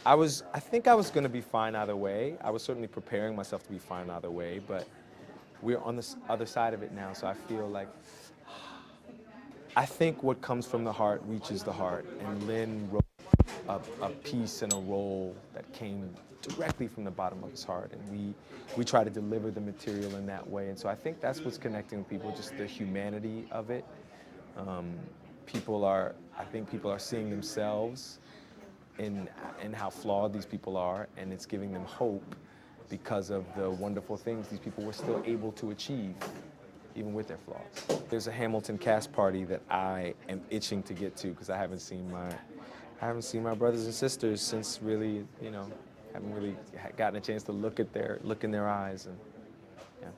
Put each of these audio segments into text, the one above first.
I think I was going to be fine either way. I was certainly preparing myself to be fine either way, but we're on the other side of it now, so I feel like I think what comes from the heart reaches the heart, and Lynn wrote a piece and a role that came directly from the bottom of his heart, and we try to deliver the material in that way, and so I think that's what's connecting with people, just the humanity of it. Um, I think people are seeing themselves in how flawed these people are, and it's giving them hope because of the wonderful things these people were still able to achieve, even with their flaws. There's a Hamilton cast party that I am itching to get to because I haven't seen my brothers and sisters since really, haven't really gotten a chance to look in their eyes, and yeah.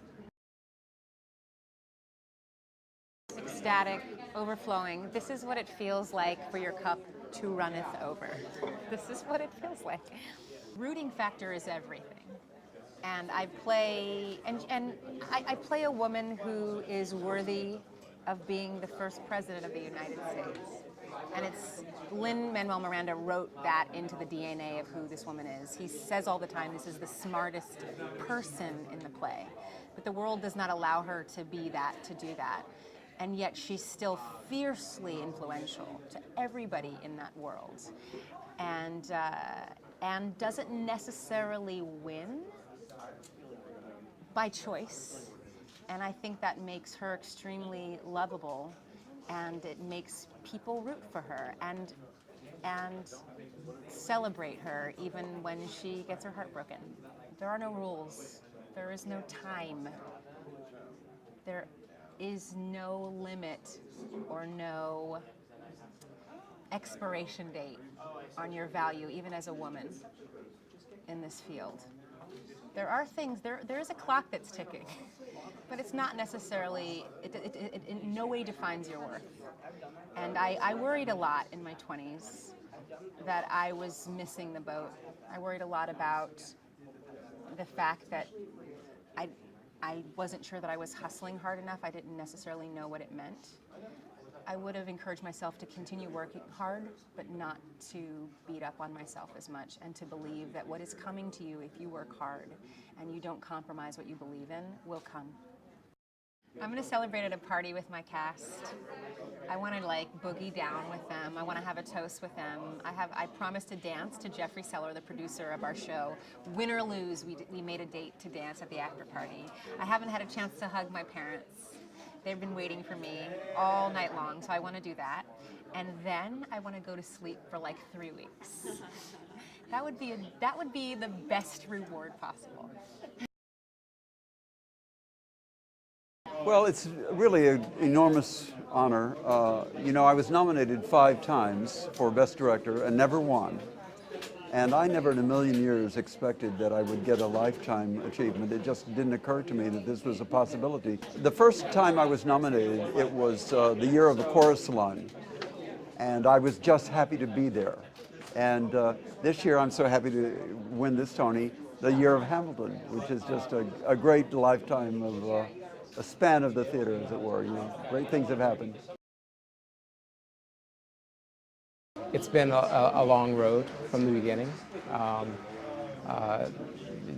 Ecstatic, overflowing. This is what it feels like for your cup to runneth over. This is what it feels like. Rooting factor is everything. And I play a woman who is worthy of being the first president of the United States. And it's Lin-Manuel Miranda wrote that into the DNA of who this woman is. He says all the time, this is the smartest person in the play. But the world does not allow her to be that, to do that. And yet she's still fiercely influential to everybody in that world. And doesn't necessarily win by choice. And I think that makes her extremely lovable, and it makes people root for her and celebrate her even when she gets her heart broken. There are no rules. There is no time. There is no limit or no expiration date on your value, even as a woman in this field. There are things, there is a clock that's ticking, but it's not necessarily, it in no way defines your worth. And I worried a lot in my 20s that I was missing the boat. I worried a lot about the fact that I wasn't sure that I was hustling hard enough. I didn't necessarily know what it meant. I would have encouraged myself to continue working hard, but not to beat up on myself as much, and to believe that what is coming to you if you work hard and you don't compromise what you believe in will come. I'm going to celebrate at a party with my cast. I want to boogie down with them. I want to have a toast with them. I promised to dance to Jeffrey Seller, the producer of our show. Win or lose, we made a date to dance at the after party. I haven't had a chance to hug my parents. They've been waiting for me all night long, so I want to do that. And then I want to go to sleep for 3 weeks. That would be the best reward possible. Well, it's really an enormous honor. I was nominated 5 times for Best Director and never won. And I never in a million years expected that I would get a lifetime achievement. It just didn't occur to me that this was a possibility. The first time I was nominated, it was the year of the chorus line. And I was just happy to be there. And this year I'm so happy to win this Tony, the year of Hamilton, which is just a great lifetime of a span of the theater, as it were. Great things have happened. It's been a long road from the beginning, down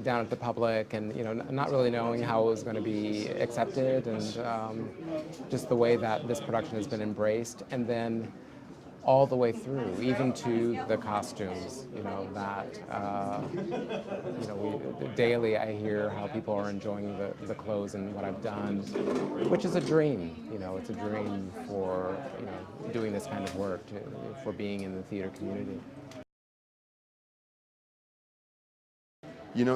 at the public, and not really knowing how it was going to be accepted, and just the way that this production has been embraced, and then all the way through, even to the costumes. Daily I hear how people are enjoying the clothes and what I've done, which is a dream. It's a dream for doing this kind of work, for being in the theater community.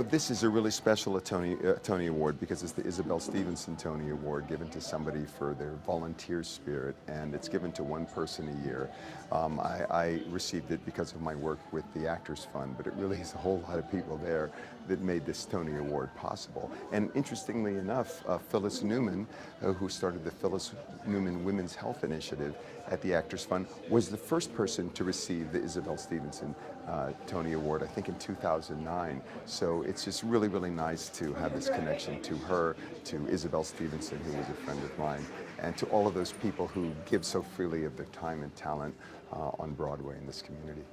This is a really special Tony Award because it's the Isabel Stevenson Tony Award, given to somebody for their volunteer spirit, and it's given to one person a year. I received it because of my work with the Actors Fund, but it really is a whole lot of people there that made this Tony Award possible. And interestingly enough, Phyllis Newman, who started the Phyllis Newman Women's Health Initiative at the Actors Fund, was the first person to receive the Isabel Stevenson Tony Award, I think in 2009. So it's just really, really nice to have this connection to her, to Isabel Stevenson, who was a friend of mine, and to all of those people who give so freely of their time and talent on Broadway in this community.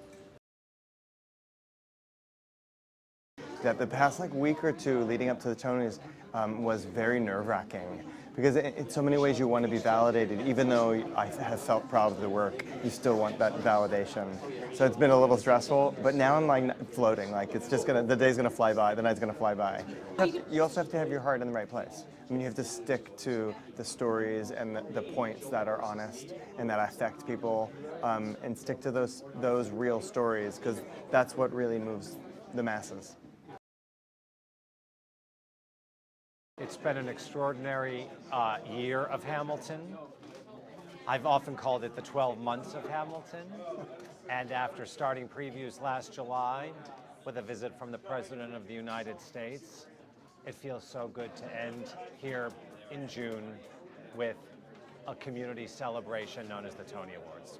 that the past like week or two leading up to the Tonys was very nerve-wracking, because in so many ways you want to be validated. Even though I have felt proud of the work, you still want that validation. So it's been a little stressful, but now I'm like floating. Like it's just the day's gonna fly by, the night's gonna fly by. You also have to have your heart in the right place. I mean, you have to stick to the stories and the points that are honest and that affect people, and stick to those real stories, because that's what really moves the masses. It's been an extraordinary year of Hamilton. I've often called it the 12 months of Hamilton. And after starting previews last July with a visit from the President of the United States, it feels so good to end here in June with a community celebration known as the Tony Awards.